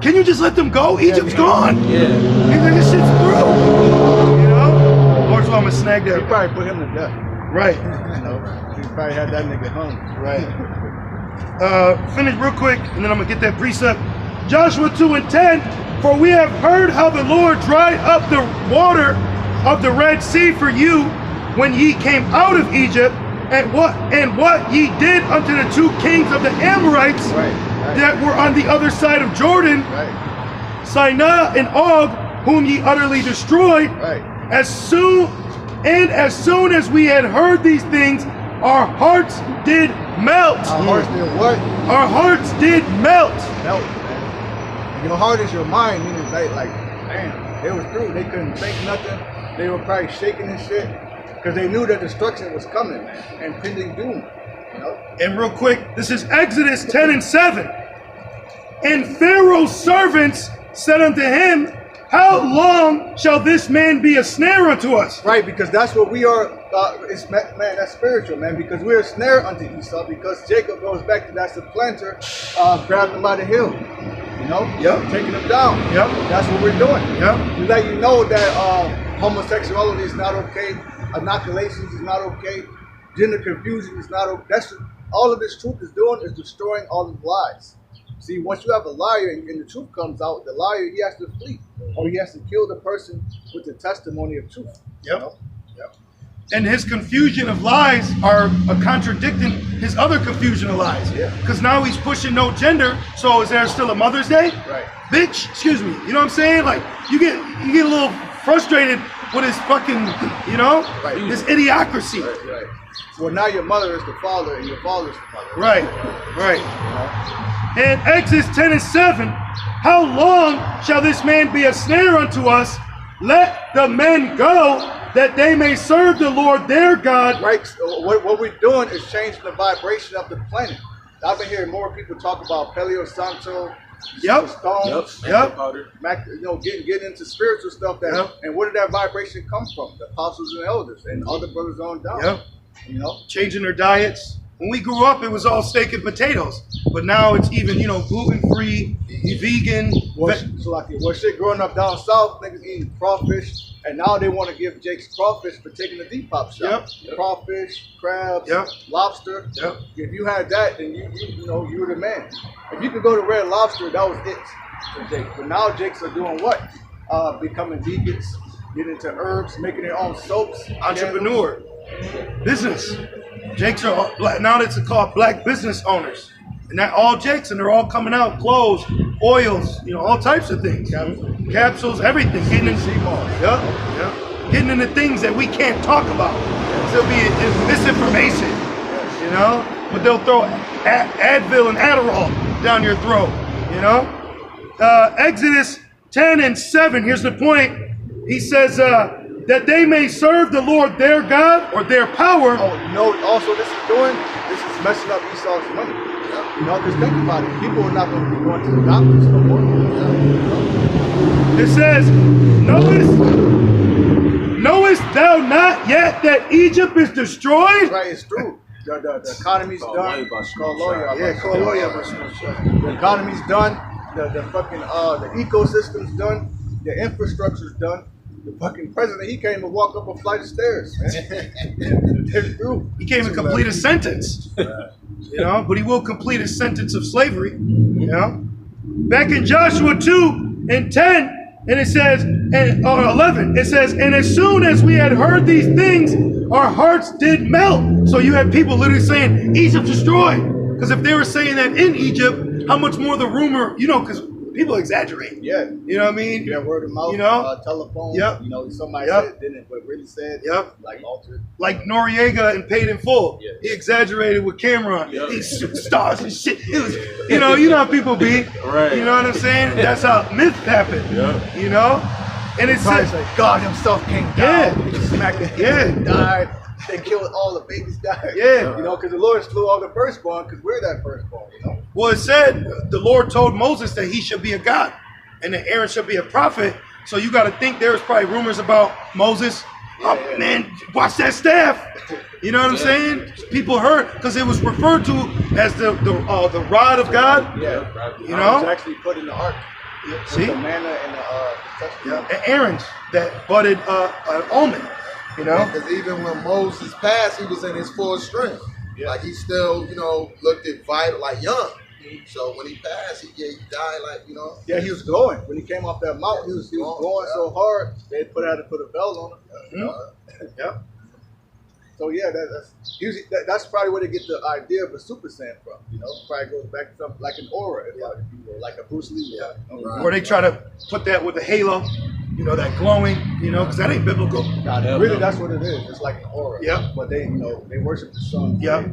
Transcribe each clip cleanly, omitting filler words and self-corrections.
can you just let them go? Egypt's gone. Yeah. This shit's through. You know? Lord's law, I'm gonna snag that. He probably put him to death. Right. You know, he probably had that nigga hung. Right. Finish real quick, and then I'm gonna get that precept. Joshua 2:10. For we have heard how the Lord dried up the water of the Red Sea for you when ye came out of Egypt, and what ye did unto the 2 kings of the Amorites that were on the other side of Jordan, Sinai and Og, whom ye utterly destroyed. As soon as we had heard these things, our hearts did melt. Our hearts did what? Our hearts did melt. Melt, man. Your heart is your mind, meaning like, damn, they was through. They couldn't think nothing. They were probably shaking and shit because they knew that destruction was coming, man, and pending doom. You know? And real quick, this is Exodus 10:7. And Pharaoh's servants said unto him, how long shall this man be a snare unto us? Right, because that's what we are. Man, that's spiritual, man. Because we're a snare unto Esau. Because Jacob goes back to that supplanter, grabbed him by the heel. You know, taking him down. That's what we're doing. To let you know that homosexuality is not okay, inoculations is not okay, gender confusion is not okay. That's all of this truth is doing is destroying all of the lies. See, once you have a liar and the truth comes out, the liar, he has to flee, or he has to kill the person with the testimony of truth. You know? And his confusion of lies are contradicting his other confusion of lies. Because now he's pushing no gender. So is there still a Mother's Day? Right. Bitch, excuse me. You know what I'm saying? Like you get a little frustrated with his fucking, you know, this idiocracy. Right. Well, now your mother is the father, and your father is the mother. Right. And Exodus 10:7. How long shall this man be a snare unto us? Let the men go, that they may serve the Lord their God. Right. So what we're doing is changing the vibration of the planet. I've been hearing more people talk about Paleo Santo, stones, you know, getting into spiritual stuff. And where did that vibration come from? The apostles and elders and other brothers on down. You know, changing their diets. When we grew up, it was all steak and potatoes, but now it's even, you know, gluten-free, vegan. Well, shit, growing up down south, niggas eating crawfish, and now they want to give Jake's crawfish for taking the Depop shop. Crawfish, crabs, lobster. If you had that, then you know you were the man. If you could go to Red Lobster, that was it for Jake. But now Jakes are doing what? Becoming vegans, getting into herbs, making their own soaps. Entrepreneur, business. Jakes are now that's called black business owners, and that all Jakes, and they're all coming out, clothes, oils, you know, all types of things, capsules, everything, getting into getting into things that we can't talk about. There'll be misinformation, you know, but they'll throw Advil and Adderall down your throat, you know. Exodus 10:7. Here's the point. He says, that they may serve the Lord their God or their power. Oh, you know, also this is messing up Esau's money. You know, because think about it. People are not going to be going to the doctors no more. It says, knowest thou not yet that Egypt is destroyed? Right, it's true. The economy's done. The economy's done. The fucking the ecosystem's done. The infrastructure's done. The fucking president, he came and walked up a flight of stairs, man. They're through. He can't even complete a sentence. You know, but he will complete a sentence of slavery. You know? Back in Joshua 2:10, and it says, 11, it says, and as soon as we had heard these things, our hearts did melt. So you have people literally saying, Egypt's destroyed. Because if they were saying that in Egypt, how much more the rumor, you know, because people exaggerate. Yeah. You know what I mean? Yeah, word of mouth, you know? telephone. You know, somebody said it, didn't it, but really said, like altered. Like Noriega and Paid in Full. He exaggerated with Cameron. These stars and shit. It was, you know how people be. Right. You know what I'm saying? That's how myth happened. You know? And it says, like God himself came down. He smacked the head, died. They killed all the babies, died. You know, because the Lord slew all the firstborn, because we're that firstborn, you know? Well, it said, the Lord told Moses that he should be a God, and that Aaron should be a prophet. So you got to think there's probably rumors about Moses. Man, watch that staff. You know what I'm saying? People heard, because it was referred to as the rod of God. You know? It was actually put in the ark. See? The manna and the yeah. And Aaron's that budded an almond. You know? Because even when Moses passed, he was in his full strength. Yeah. Like he still, looked at vital, like young. So when he passed, he died like, Yeah, he was glowing. When he came off that mountain, he was glowing so hard, they had to put a belt on him. Yeah. So yeah, that's probably where they get the idea of a Super Saiyan from. Probably goes back to something like an aura, like a Bruce Lee. Yeah. Or they try to put that with the halo, that glowing, because that ain't biblical. Really, that's what it is. It's like an aura. Yeah. But they worship the sun. Yeah.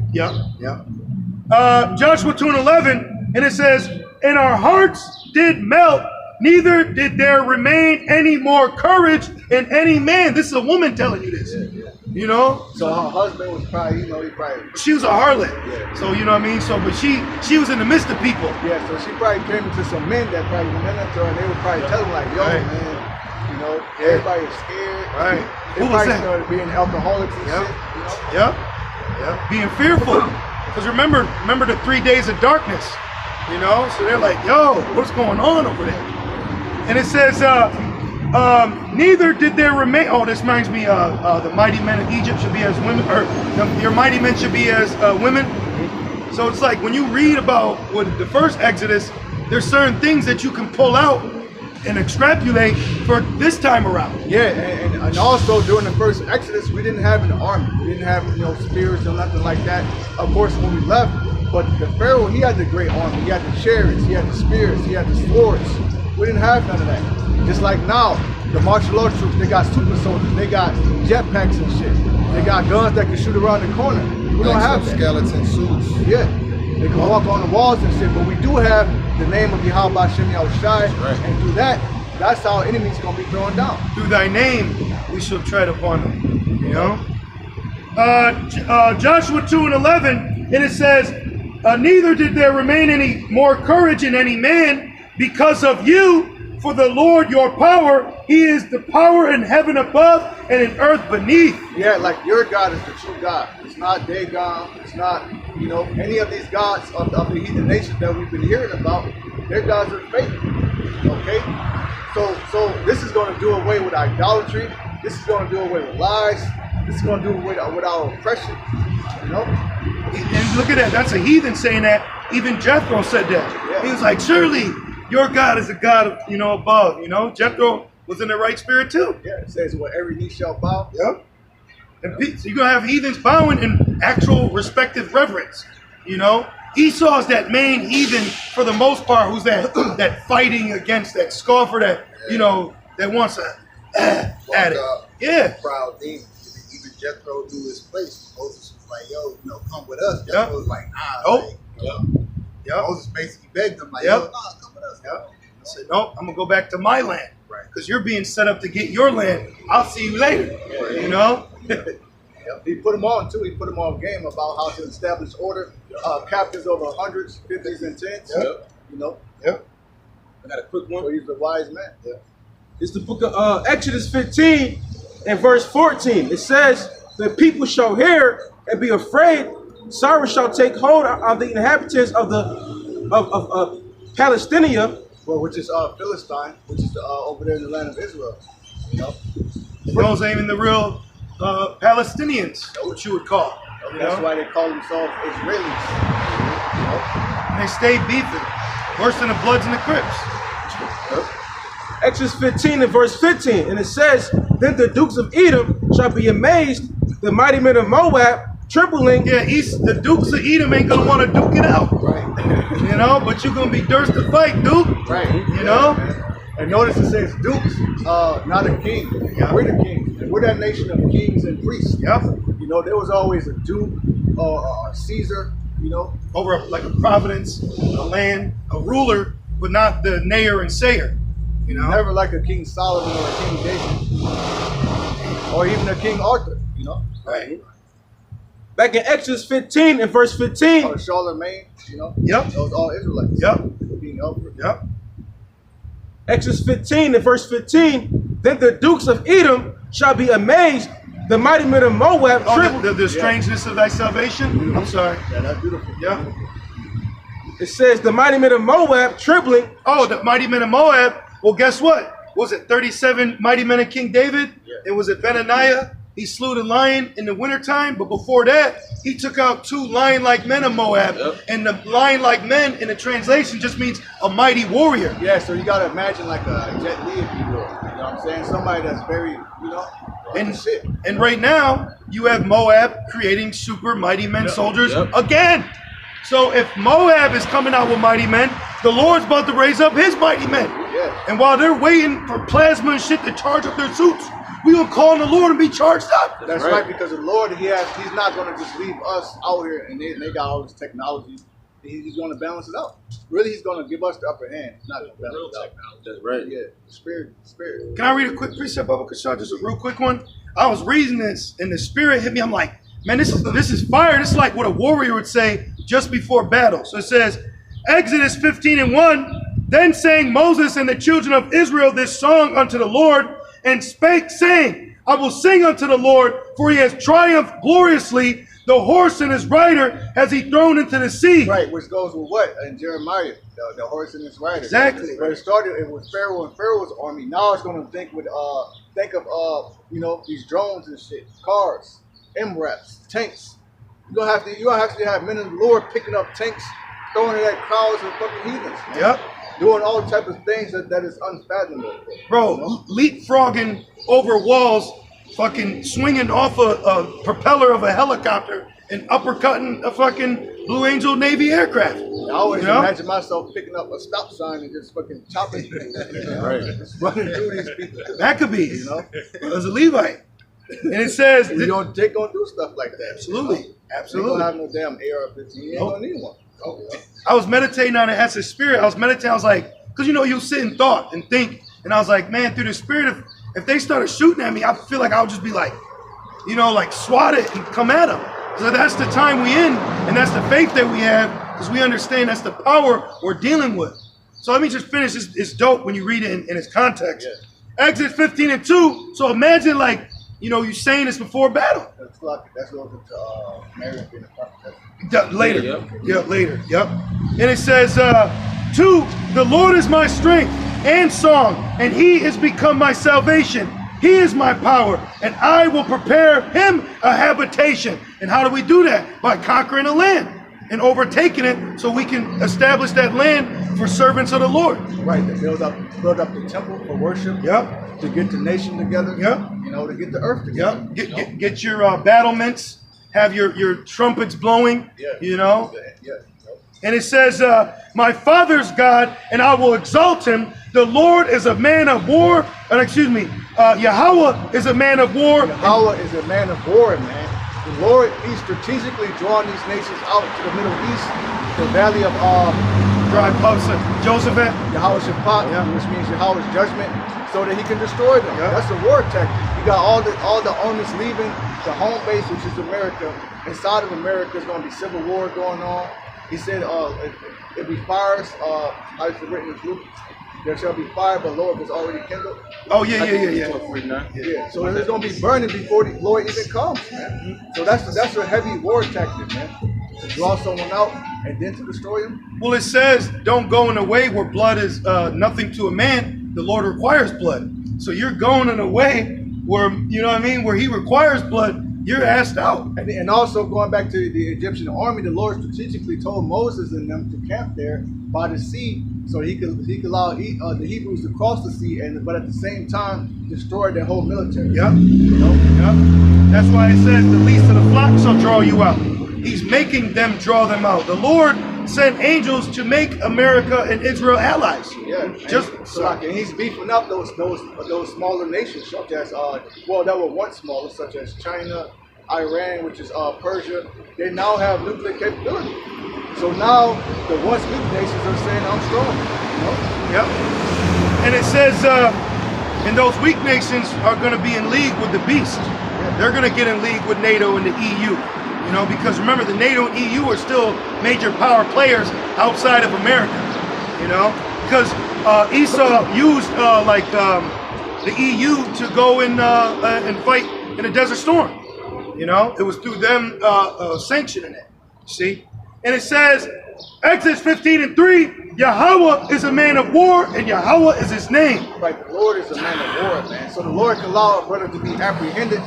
Joshua 2:11, and it says, "And our hearts did melt, neither did there remain any more courage in any man." This is a woman telling you this. Yeah. So her husband was probably, she was a harlot. Yeah. So you know what I mean. So, but she was in the midst of people. Yeah. So she probably came into some men that probably went into her, and they would probably tell her like, "Yo, man, everybody is scared." Right. They probably started being alcoholics and shit. Yeah. Being fearful. Because remember the 3 days of darkness. So they're like, "Yo, what's going on over there?" And it says, neither did there remain. Oh, this reminds me of the mighty men of Egypt should be as women, or your mighty men should be as women. So it's like when you read about the first Exodus, there's certain things that you can pull out and extrapolate for this time around. Yeah, and also during the first Exodus, we didn't have an army. We didn't have spears or nothing like that. Of course, when we left, but the Pharaoh, he had the great army. He had the chariots, he had the spears, he had the swords. We didn't have none of that. Just like now, the martial arts troops, they got super soldiers, they got jetpacks and shit. They got guns that can shoot around the corner. We don't have that. Skeleton suits. Yeah. They can walk on the walls and shit, but we do have the name of YAHAWAH Shem Yahushai, and through that's how enemies gonna be thrown down. Through thy name, we shall tread upon them. Joshua 2:11, and it says, "Neither did there remain any more courage in any man because of you, for the Lord your power, he is the power in heaven above and in earth beneath." Yeah, like your God is the true God. It's not Dagon. It's not, any of these gods of the heathen nations that we've been hearing about. Their gods are fake. Okay? So this is going to do away with idolatry. This is going to do away with lies. This is going to do away with our oppression. And look at that. That's a heathen saying that. Even Jethro said that. Yeah. He was like, "Surely your God is a God of, above." Jethro was in the right spirit too. Yeah, it says, "Well, every knee shall bow." Yep. And so you're gonna have heathens bowing in actual respective reverence. Esau's that main heathen for the most part, who's that fighting against that scoffer that that wants to at it. Yeah. Proud demon. Even Jethro knew his place. Moses was like, "Yo, come with us." Jethro was like, "Nah." Yep. Moses basically begged him like, "Yo, nah, come with us." Yep. I said, "No, I'm gonna go back to my land, right? Because you're being set up to get your land. I'll see you later." He put them on too. He put them on game about how to establish order. Captains over hundreds, 50s, and 10s. Yep. I got a quick one. So he's the wise man. Yeah. It's the book of Exodus 15 and verse 14. It says, "The people shall hear and be afraid. Sorrow shall take hold of the inhabitants of Palestine." Well, which is Philistine, which is over there in the land of Israel. Those ain't even the real Palestinians, what you would call. That's why they call themselves Israelis. And they stay beefing, worse than the Bloods and the Crips. Exodus 15 and verse 15, and it says, "Then the dukes of Edom shall be amazed, the mighty men of Moab trembling." Yeah, the dukes of Edom ain't gonna want to duke it out, Right. But you're gonna be durst to fight, Duke. Right. Man. And notice it says dukes, not a king. Yeah. We're the king. We're that nation of kings and priests. Yep. There was always a duke or a Caesar. Over like a providence, a land, a ruler, but not the nayer and sayer. Never like a King Solomon or a King David, or even a King Arthur. Right. Back in Exodus 15 and verse 15. Or Charlemagne. Yep. Those all Israelites. Yep. King Alfred. Yep. Exodus 15 and verse 15. "Then the dukes of Edom shall be amazed, the mighty men of Moab tremble." The strangeness of thy salvation. I'm sorry. Yeah, that's beautiful. Yeah. it says the mighty men of Moab trembling. Oh, the mighty men of Moab. Well, guess what? Was it 37 mighty men of King David? Yeah. And was it Benaniah? He slew the lion in the wintertime, but before that, he took out 2 lion-like men of Moab. Yep. And the lion-like men in the translation just means a mighty warrior. Yeah, so you gotta imagine like a Jet Li, if you will. You know what I'm saying? Somebody that's very, and right now, you have Moab creating super mighty men soldiers again. So if Moab is coming out with mighty men, the Lord's about to raise up his mighty men. Yeah. And while they're waiting for plasma and shit to charge up their suits, we gonna call on the Lord and be charged up. That's right, because the Lord, he's not gonna just leave us out here and they got all this technology. He's gonna balance it out. Really, he's gonna give us the upper hand. It's not the real technology. That's right. Yeah, the spirit. Can I read a quick precept, Baba Kashar? Just a real quick one. I was reading this and the spirit hit me. I'm like, man, this is fire. This is like what a warrior would say just before battle. So it says, Exodus 15:1, then sang Moses and the children of Israel this song unto the Lord, and spake, saying, I will sing unto the Lord, for he has triumphed gloriously. The horse and his rider has he thrown into the sea. Right, which goes with what? In Jeremiah, the horse and his rider. Exactly. But it started with Pharaoh and Pharaoh's army. Now it's going to think of these drones and shit, cars, MRAPs, tanks. You actually have men of the Lord picking up tanks, throwing it at crowds of fucking heathens. Man. Yep. Doing all type of things that is unfathomable. Bro, leapfrogging over walls, fucking swinging off a propeller of a helicopter and uppercutting a fucking Blue Angel Navy aircraft. I always imagine myself picking up a stop sign and just fucking chopping things. Right. Just running through these people. Maccabees. As a Levite. And it says... They're going to do stuff like that. Absolutely. Absolutely. You don't have no damn AR-15. You ain't going to need one. I was meditating on it as a spirit. I was like, because you sit and thought and think. And I was like, man, through the spirit, if they started shooting at me, I feel like I would just be like, like swat it and come at them. So that's the time we in, and that's the faith that we have, because we understand that's the power we're dealing with. So let me just finish. It's dope when you read it in its context. Yeah. Exodus 15:2. So imagine you saying this before battle. That's going to Mary being a prophet. Later. Yep. Later. Yep. And it says, 2, the Lord is my strength and song, and he is become my salvation. He is my power, and I will prepare him a habitation. And how do we do that? By conquering a land and overtaking it so we can establish that land for servants of the Lord. Right, to build up the temple for worship. Yep. To get the nation together. Yep. To get the earth together. Yep. Get your battlements, have your trumpets blowing, Yeah. And it says, my father's God, and I will exalt him. The Lord is a man of war. Yahawah is a man of war. Yahawah is a man of war, man. The Lord, he's strategically drawing these nations out to the Middle East, the valley of Dry Puffs of Josephat. Yahawah Shaphat, which means Yahawah's judgment, so that he can destroy them. Yeah. That's a war tactic. You got all the armies leaving the home base, which is America. Inside of America is going to be civil war going on. He said, if we fires, how is it written in Luke? There shall be fire, but Lord was already kindled. Oh, yeah. So it's going to be burning before the Lord even comes, man. So that's a heavy war tactic, man. To draw someone out and then to destroy him. Well, it says, don't go in a way where blood is nothing to a man. The Lord requires blood. So you're going in a way where, where he requires blood. You're asked out. And also going back to the Egyptian army, the Lord strategically told Moses and them to camp there by the sea, so he could allow the Hebrews to cross the sea, but at the same time destroy their whole military. Yep. Yep. That's why it says the least of the flock shall draw you out. He's making them draw them out. The Lord sent angels to make America and Israel allies. Yeah. And he's beefing up those smaller nations, such as that were once smaller, such as China, Iran, which is Persia. They now have nuclear capability. So now the once weak nations are saying, I'm strong. Yep. And it says, and those weak nations are going to be in league with the beast. Yeah. They're going to get in league with NATO and the EU. Because remember, the NATO and EU are still major power players outside of America. Because Esau used the EU to go and fight in a Desert Storm. It was through them sanctioning it. See? And it says, Exodus 15:3, YAHAWAH is a man of war, and YAHAWAH is his name. Right, the Lord is a man of war, man. So the Lord can allow a brother to be apprehended.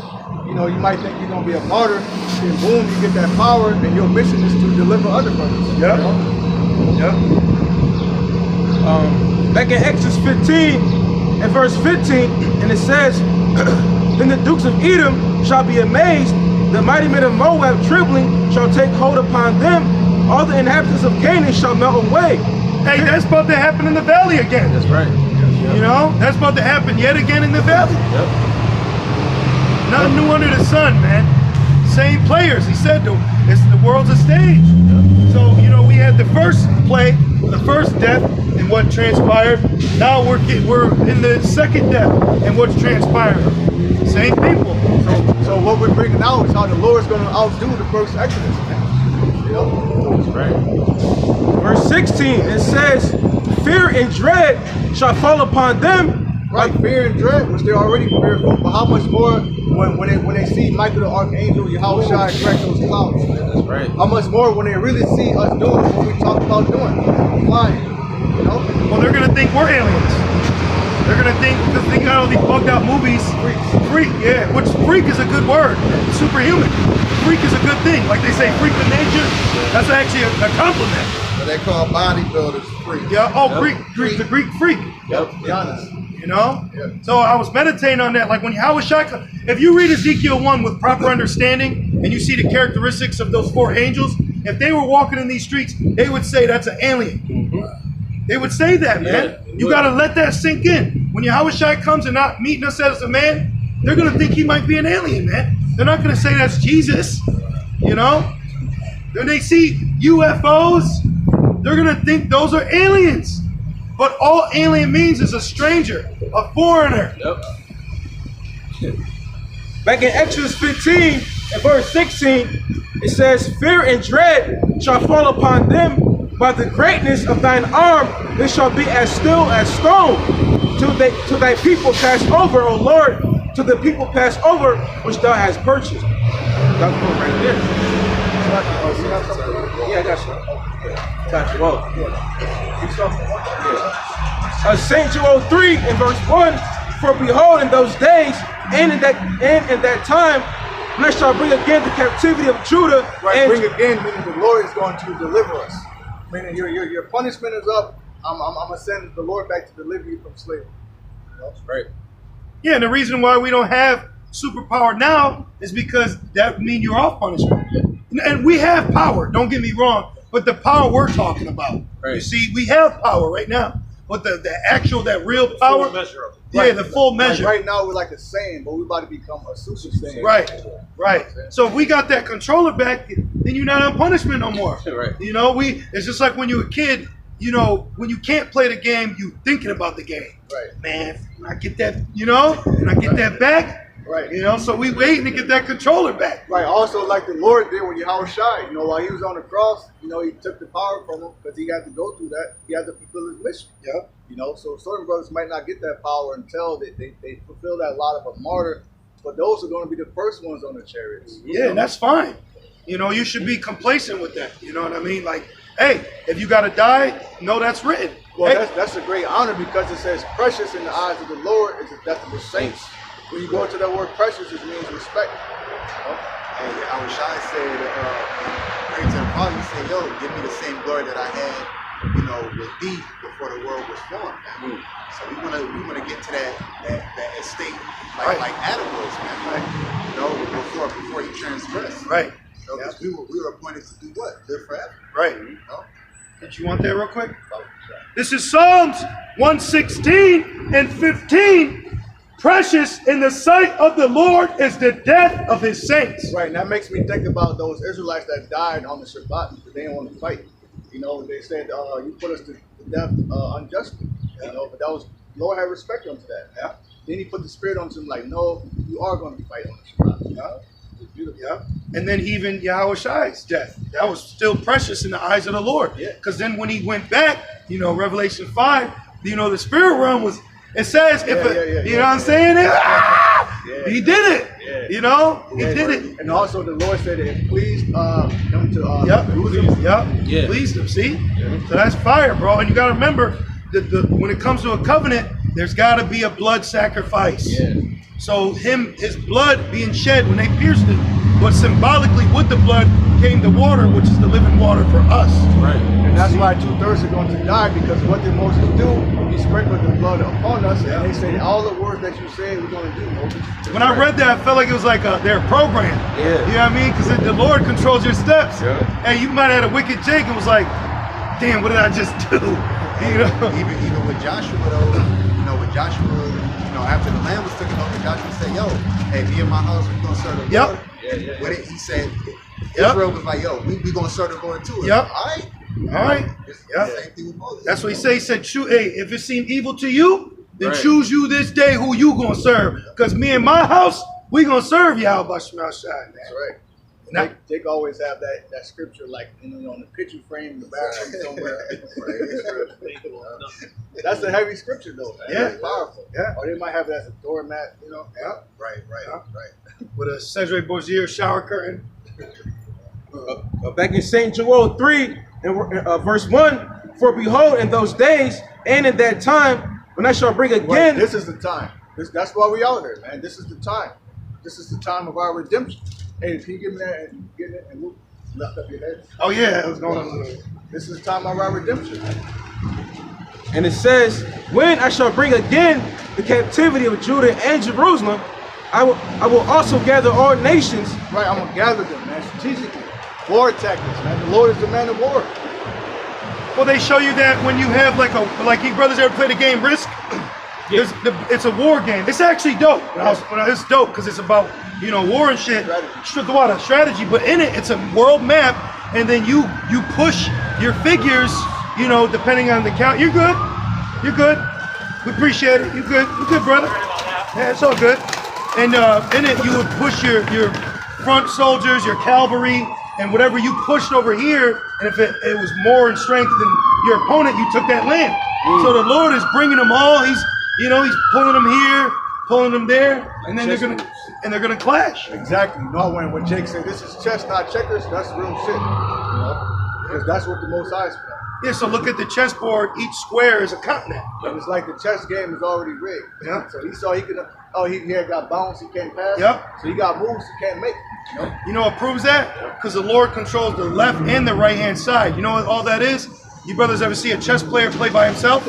You know, you might think you're going to be a martyr, and boom, you get that power, and your mission is to deliver other brothers. Yep. You know? Yep. Back in Exodus 15 and verse 15, and it says, then the dukes of Edom shall be amazed, the mighty men of Moab trembling shall take hold upon them, all the inhabitants of Canaan shall melt away. Hey, that's about to happen in the valley again. That's right. You know, that's about to happen yet again in the valley. Yep. Nothing new under the sun, man. Same players. He said the world's a stage. So, you know, we had the first play, the first death, and what transpired. Now we're in the second death, and what's transpiring. Same people. So what we're bringing out is how the Lord's going to outdo the first Exodus, man. You know? That's right. Verse 16, it says, fear and dread shall fall upon them. Right, fear and dread, which they're already fearful, but how much more when they see Michael the Archangel, YAHAWAH crack those clouds. That's right. How much more when they really see us doing what we talk about doing, flying, you know? Well, they're going to think we're aliens. They're going to think, because they got all these bugged out movies. Freak, yeah, which freak is a good word. Superhuman. Freak is a good thing. Like they say, freak of nature, that's actually a compliment. But they call bodybuilders freaks. Yeah, oh, Greek, the Greek freak. Yep, be honest. You know? Yeah. So I was meditating on that. Like when YAHAWAH, if you read Ezekiel 1 with proper understanding and you see the characteristics of those 4 angels, if they were walking in these streets, they would say that's an alien. Mm-hmm. They would say that, man. Yeah, You got to let that sink in. When YAHAWAH comes and not meeting us as a man, they're going to think he might be an alien, man. They're not going to say that's Jesus, you know? When they see UFOs, they're going to think those are aliens. But all alien means is a stranger, a foreigner. Yep. Back in Exodus 15 and verse 16, it says, fear and dread shall fall upon them, by the greatness of thine arm, they shall be as still as stone, till thy people pass over, O Lord, till the people pass over, which thou hast purchased. That's one right there. Yeah, I got you. Got you. Well, St. Joel 3 in verse 1, for behold, in those days and in that time, I shall bring again the captivity of Judah. Right, and bring again, meaning the Lord is going to deliver us. Meaning your punishment is up. I'm gonna send the Lord back to deliver you from slavery. You know? right. Yeah, and the reason why we don't have superpower now is because that means you're off punishment. And we have power, don't get me wrong, but the power we're talking about. Right. You see, we have power right now. But the actual, that real power, Full measure of it. yeah, the full measure. Like right now we're like a Saiyan, but we're about to become a super Saiyan. Right, right. So if we got that controller back, then you're not on punishment no more. Right. You know, it's just like when you're a kid, you know, when you can't play the game, you thinking about the game. Right. Man, when I get that, you know, when I get that back, Right. you know, so we waiting to get that controller back. Right. Also, like the Lord did when YAHAWAH, you know, while he was on the cross, you know, he took the power from him because he had to go through that. He had to fulfill his mission. Yeah. You know, so certain brothers might not get that power until they fulfill that lot of a martyr, but those are going to be the first ones on the chariots. Yeah, and that's fine. You know, you should be complacent with that. You know what I mean? Like, hey, if you got to die, no, that's written. Well, Hey, that's a great honor because it says precious in the eyes of the Lord is the death of the saints. When you go into that word precious, it means respect. And YAHAWAH said, prayed to the Father, he said, yo, give me the same glory that I had, you know, with thee before the world was formed. Man. So we wanna get to that estate like Adam was, man. Like, you know, before he transgressed. right, So, 'cause we were appointed to do what? Live forever. right. You know? Did you want that real quick? This is Psalms 116 and 15. Precious in the sight of the Lord is the death of his saints. Right, and that makes me think about those Israelites that died on the Shabbat because they didn't want to fight. You know, they said, you put us to death unjustly. You know, but that was, Lord had respect unto that. Yeah. Then he put the spirit on them like, no, you are going to be fighting on the Shabbat. Yeah. It's beautiful. Yeah. And then even YAHAWAH's death, that was still precious in the eyes of the Lord. Yeah. Because then when he went back, you know, Revelation 5, you know, the spirit realm was, it says, you know what I'm saying? He did it. You know, he did it. And also the Lord said it pleased him to pleased him. See, so that's fire, bro. And you got to remember that when it comes to a covenant, there's got to be a blood sacrifice. Yeah. So his blood being shed when they pierced him, but symbolically with the blood came the water, which is the living water for us. Right. And that's why 2/3 are going to die, because what did Moses do? He sprinkled the blood upon us, and they say all the words that you say we're going to do, Moses. When I read that, I felt like it was like their program. Yeah. You know what I mean? Because the Lord controls your steps. Yeah. Hey, you might have had a wicked Jake and was like, damn, what did I just do? You know? Even with Joshua though, with Joshua, after the land was taken over, Joshua said, yo, hey, me and my house, we're gonna serve the Lord. Yeah. What he said, Israel was like, yo, we gonna serve the Lord too. Yep. All right. It's the same thing with Moses. That's what he said. He said, hey, if it seemed evil to you, then Right. choose you this day who you gonna serve. Because me and my house, we gonna serve YAHAWAH Shema Shai, man. That's right. Now, Jake always have that scripture like on the picture frame in the bathroom somewhere. That's a heavy scripture though, man. Yeah. It's powerful. Yeah. Or they might have it as a doormat, Right. with a Cedric Bozier shower curtain. Back in St. Joel 3, and verse 1, for behold, in those days and in that time, when I shall bring Right. again. This is the time. That's why we out here, man. This is the time. This is the time of our redemption. Hey, can you give me that and get it and we'll lift up your head? Oh yeah, it was going on. This is the time of our redemption. And it says, when I shall bring again the captivity of Judah and Jerusalem, I will also gather all nations. Right, I'm gonna gather them, man, strategically. War tactics, man. The Lord is the man of war. Well, they show you that when you have like you brothers ever played the game Risk? It's a war game. It's actually dope. It's dope because it's about war and shit. Strategy, but in it, it's a world map, and then you push your figures. Depending on the count. You're good. You're good. We appreciate it. You're good. You're good, brother. Yeah, it's all good. And in it, you would push your front soldiers, your cavalry, and whatever you pushed over here. And if it was more in strength than your opponent, you took that land. So the Lord is bringing them all. He's pulling them here, pulling them there, and then they're gonna clash. Exactly. When Jake said this is chess, not checkers, that's real shit. Because that's what the Most High is for. Yeah, so look at the chessboard. Each square is a continent. And it's like the chess game is already rigged. Yeah. So he saw he could. He had got bounce, he can't pass. Yep. So he got moves, he can't make. You know what proves that? Because the Lord controls the left and the right hand side. You know what all that is? You brothers ever see a chess player play by himself?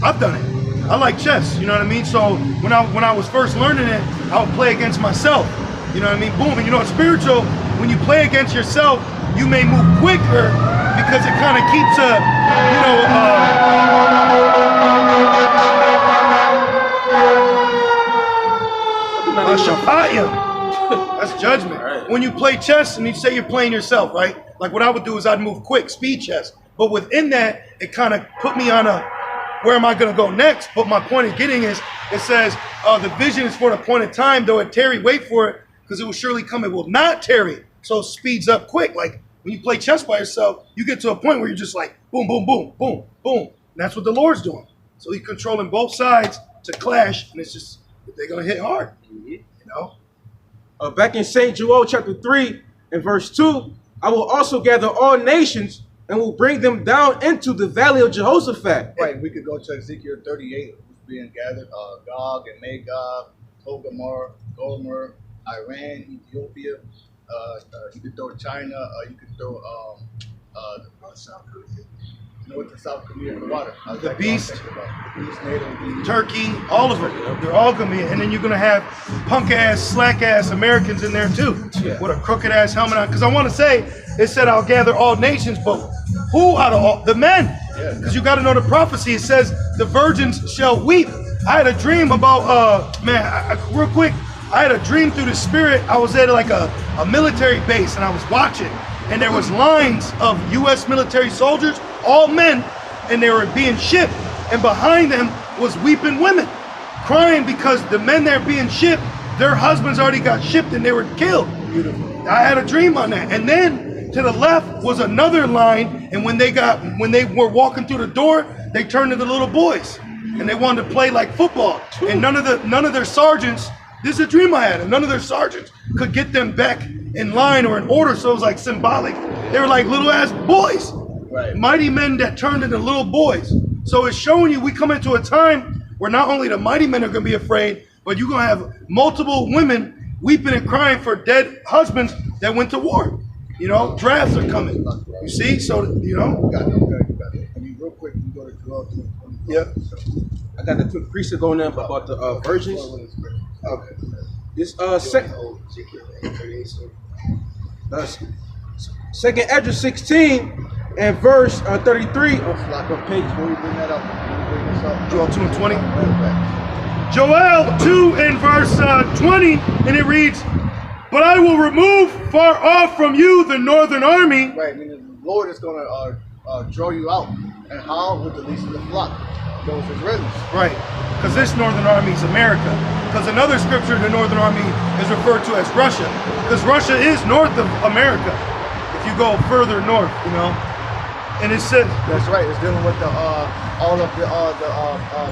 I've done it. I like chess. You know what I mean? So when I was first learning it, I would play against myself. You know what I mean? Boom. And it's spiritual. When you play against yourself, you may move quicker because it kind of keeps that's judgment. Right. When you play chess and you say you're playing yourself, right? Like what I would do is I'd move quick, speed chess. But within that, it kind of put me on where am I going to go next? But my point of getting is, it says, the vision is for the appointed time, though it tarry, wait for it, because it will surely come. It will not tarry. So it speeds up quick. Like when you play chess by yourself, you get to a point where you're just like, boom, boom, boom, boom, boom. And that's what the Lord's doing. So he's controlling both sides to clash, and it's just, they're going to hit hard, Back in St. Joel chapter 3 and verse 2, I will also gather all nations and will bring them down into the valley of Jehoshaphat. Right, we could go to Ezekiel 38, who's being gathered, Gog and Magog, Togarmah, Gomer, Iran, Ethiopia. You could throw China, you could throw South Korea. North and South Korea in the water. The beast, NATO, Turkey, all of them. They're all going to be, and then you're going to have punk-ass, slack-ass Americans in there too, with a crooked-ass helmet on. Because I want to say, it said, I'll gather all nations, but who out of all? The men. Because you got to know the prophecy. It says, the virgins shall weep. I had a dream about, real quick, I had a dream through the spirit. I was at like a military base, and I was watching, and there was lines of U.S. military soldiers, all men, and they were being shipped, and behind them was weeping women, crying because the men that are being shipped, their husbands already got shipped and they were killed. Beautiful. I had a dream on that. And then to the left was another line, and when they were walking through the door, they turned to the little boys, and they wanted to play like football, and none of their sergeants This is a dream I had. And none of their sergeants could get them back in line or in order. So it was like symbolic. They were like little ass boys. Right. Mighty men that turned into little boys. So it's showing you we come into a time where not only the mighty men are going to be afraid, but you're going to have multiple women weeping and crying for dead husbands that went to war. You know, drafts are coming. You see? So, you know. Got it. I mean, real quick, you go to Joel 2. Yeah. I got the quick precept on there about the virgins. Okay. This second Ezra 16 and verse 33. What page will we bring that up? Bring this up? Joel 2 and 20. Joel 2 and verse 20, and it reads, "But I will remove far off from you the northern army." Right, I mean, the Lord is going to draw you out. And how? With the least of the flock, those Israelis. Right, because this northern army is America. Because another scripture, the northern army is referred to as Russia. Because Russia is north of America. If you go further north, you know. And it says, That's right. It's dealing with all of the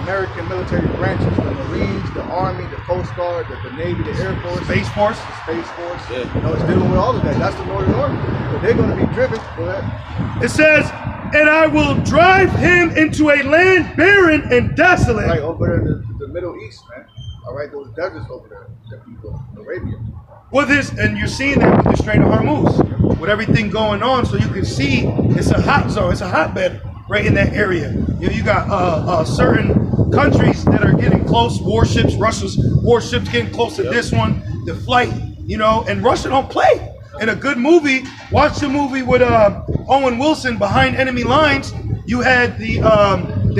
American military branches: the Marines, the Army, the Coast Guard, the Navy, the Air Force, Space Force. the Space Force. Yeah. You know, it's dealing with all of that. That's the Northern Army. But they're going to be driven. Go ahead. It says, "And I will drive him into a land barren and desolate." Right over there in the Middle East, man. All right, those deserts over there, the people, Arabia. With this, and you're seeing that with the Strait of Hormuz, with everything going on, so you can see it's a hot zone, it's a hotbed right in that area. You got certain countries that are getting close, warships, Russia's warships getting close to this one, the flight, you know, and Russia don't play. In a good movie, watch the movie with Owen Wilson, Behind Enemy Lines. You had the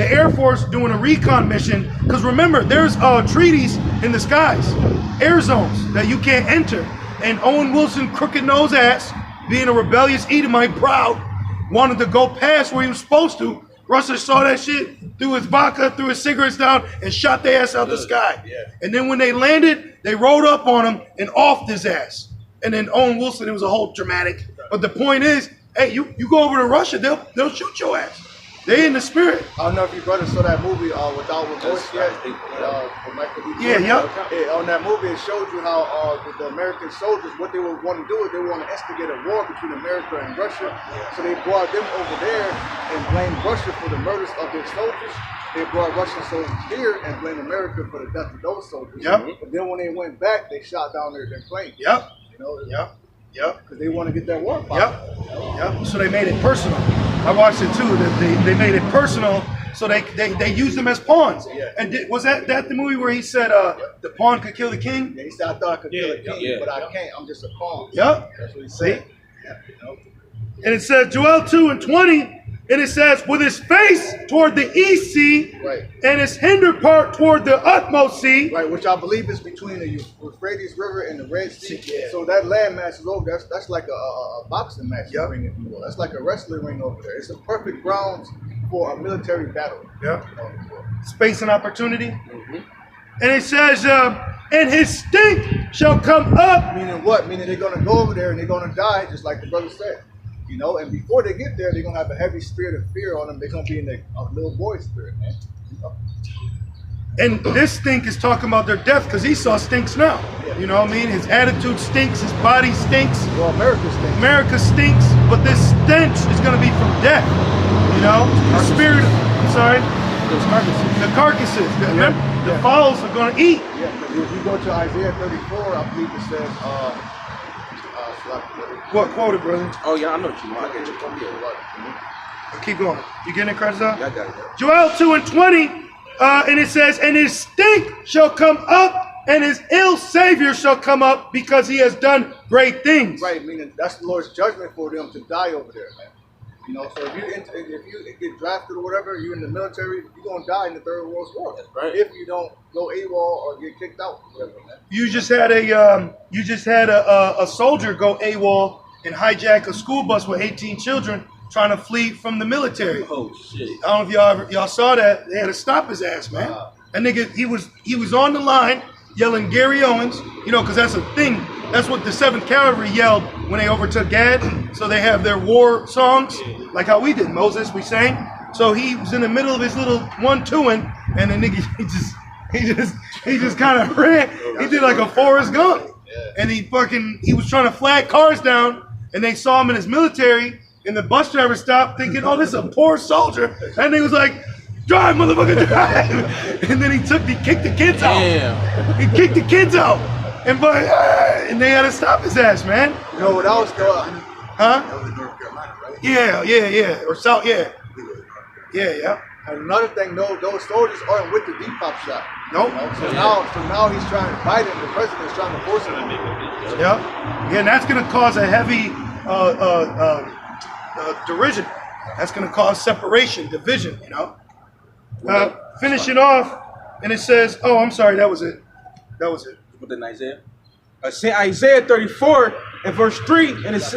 Air Force doing a recon mission, because remember, there's treaties in the skies, air zones that you can't enter. And Owen Wilson, crooked nose ass, being a rebellious Edomite, proud, wanted to go past where he was supposed to. Russia saw that shit, threw his vodka, threw his cigarettes down, and shot their ass out the sky. Yeah. And then when they landed, they rode up on him and offed his ass. And then Owen Wilson, it was a whole dramatic. But the point is, hey, you go over to Russia, they'll shoot your ass. They in the spirit. I don't know if you brothers saw that movie Without Remorse yet. With Michael B. Yeah, Jordan. yeah. Yeah, on that movie, it showed you how with the American soldiers, what they would want to do is they want to instigate a war between America and Russia. So they brought them over there and blamed Russia for the murders of their soldiers. They brought Russian soldiers here and blamed America for the death of those soldiers. Yep. But then when they went back, they shot down their plane. Yep. You know, Yep. because they want to get that war power. Yep. So they made it personal. I watched it too. That they made it personal, so they used them as pawns. Yeah. And was that the movie where he said the pawn could kill the king? Yeah, he said, I thought I could kill a king, yeah. but I can't. I'm just a pawn. Yep. That's what he See? said. Yeah, you know? And it says Joel 2 and 20, and it says, with his face toward the east sea, Right. and his hinder part toward the utmost sea. Right, which I believe is between the Euphrates River and the Red Sea. Yeah. So that land match is over. That's like a boxing match Yep. ring, if you will. That's like a wrestling ring over there. It's a perfect grounds for a military battle. Yep. You know, Space and opportunity. And it says, and his stink shall come up. meaning what? Meaning they're going to go over there and they're going to die, just like the brother said. You know, and before they get there, they're going to have a heavy spirit of fear on them. They're going to be in a little boy spirit, man. You know? And this stink is talking about their death, because Esau stinks now. You know what I mean? His attitude stinks, his body stinks, Well, America's thing. America stinks, but this stench is going to be from death. You know? The spirit, I'm sorry? Those carcasses. The carcasses. Remember, the fowls are going to eat. Yeah, because if you go to Isaiah 34, I believe it says, What quoted, brother? Oh yeah, I know what you want. I get you. Keep going. You getting it, Kaiser? Yeah, I got it. Joel 2 and 20, and it says, and his stink shall come up, and his ill savior shall come up, because he has done great things. Right, meaning that's the Lord's judgment for them to die over there, man. You know, so if you get drafted or whatever, you're in the military, you're gonna die in the Third World War. That's right. If you don't go AWOL or get kicked out, whatever, man. You just had a soldier go AWOL and hijack a school bus with 18 children trying to flee from the military. Oh shit. I don't know if y'all saw that. They had to stop his ass, man. That nigga, he was on the line yelling Gary Owens, you know, because that's a thing. That's what the 7th Cavalry yelled when they overtook Gad. So they have their war songs, like how we did. Moses, we sang. So he was in the middle of his little 1-2ing, and the nigga, He just kind of ran. He did like a Forrest Gump. And he was trying to flag cars down, and they saw him in his military, and the bus driver stopped thinking, oh, this is a poor soldier. And he was like, drive, motherfucker, drive. And then he kicked the kids out. Damn. He kicked the kids out. And they had to stop his ass, man. You know what else, though? Huh? That was in North Carolina, right? Yeah. Or South, yeah. Yeah. And another thing, those soldiers aren't with the Depop shop. Nope. You know? So now he's trying to fight him. The president's trying to force him. Yeah, and that's going to cause a heavy derision. That's going to cause separation, division, you know. Finish it off, and it says, oh, I'm sorry, that was it. Put that in Isaiah. Isaiah 34 and verse 3, and it's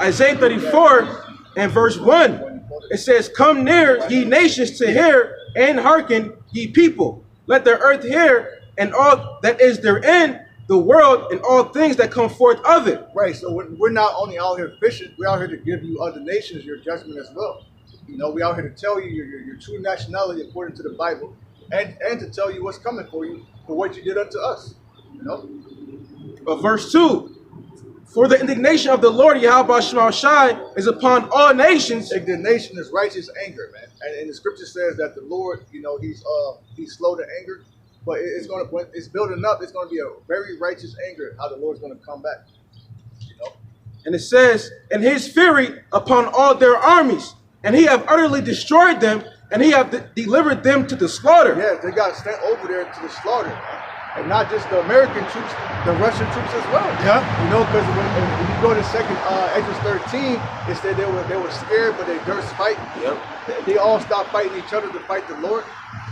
Isaiah 34 and verse 1. It says, come near, ye nations, to hear, and hearken, ye people. Let the earth hear, and all that is therein, the world, and all things that come forth of it. Right, so we're not only out here fishing, we're out here to give you other nations your judgment as well. You know, we're out here to tell you your true nationality according to the Bible, and to tell you what's coming for you, for what you did unto us. You know? Verse 2. For the indignation of the Lord Yahawah Shai is upon all nations. Indignation is righteous anger, man. And the scripture says that the Lord, you know, he's slow to anger, but when it's building up, it's gonna be a very righteous anger how the Lord's gonna come back. You know? And it says, and his fury upon all their armies, and he have utterly destroyed them, and he have delivered them to the slaughter. Yeah, they got sent over there to the slaughter, man. And not just the American troops, the Russian troops as well. Yeah. You know, because when you go to second Exodus 13, it said they were scared, but they durst fight. Yep. They all stopped fighting each other to fight the Lord.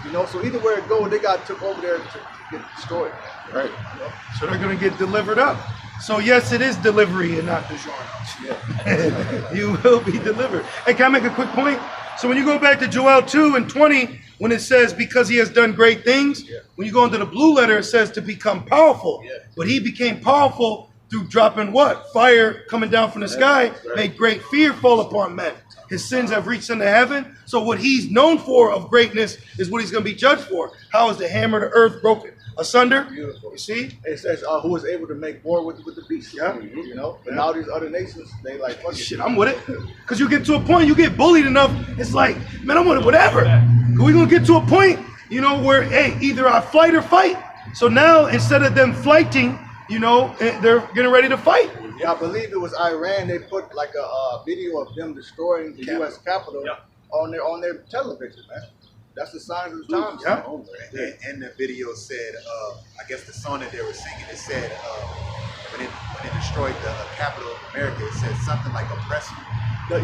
You know, so either way it goes, they got took over there to get destroyed. Right. You know? So they're going to get delivered up. So yes, it is delivery and not DiGiorno. Yeah. You will be delivered. Hey, can I make a quick point? So when you go back to Joel 2 and 20, when it says, because he has done great things, when you go into the blue letter, it says to become powerful. But he became powerful through dropping what? Fire coming down from the sky, made great fear fall upon men. His sins have reached into heaven. So what he's known for of greatness is what he's going to be judged for. How is the hammer of the earth broken asunder? Beautiful. You see? It says who was able to make war with the beast. Yeah. You know, and all these other nations, they like, fuck shit, I'm with it. Because you get to a point, you get bullied enough, it's like, man, I'm with it, whatever. We're going to get to a point, you know, where, hey, either I flight or fight. So now, instead of them flighting, you know, they're getting ready to fight. Yeah, I believe it was Iran. They put like a video of them destroying the U.S. Capitol on their television, man. That's the signs of the times. Yeah. And the video said, I guess the song that they were singing, it said, when it destroyed the capital of America, it said something like oppressive. The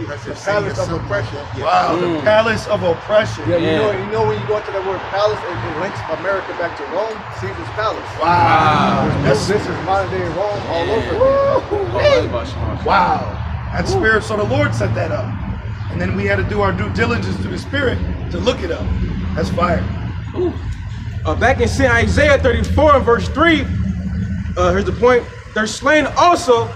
palace of oppression. Wow, the palace of oppression. Yeah, you know when you go into the word palace, it links America back to Rome, Caesar's palace. Wow. This is modern day Rome all over. Wow. That's spirit. So the Lord set that up. And then we had to do our due diligence to the spirit to look it up. That's fire. Back in Isaiah 34 and verse 3, here's the point. They're slain also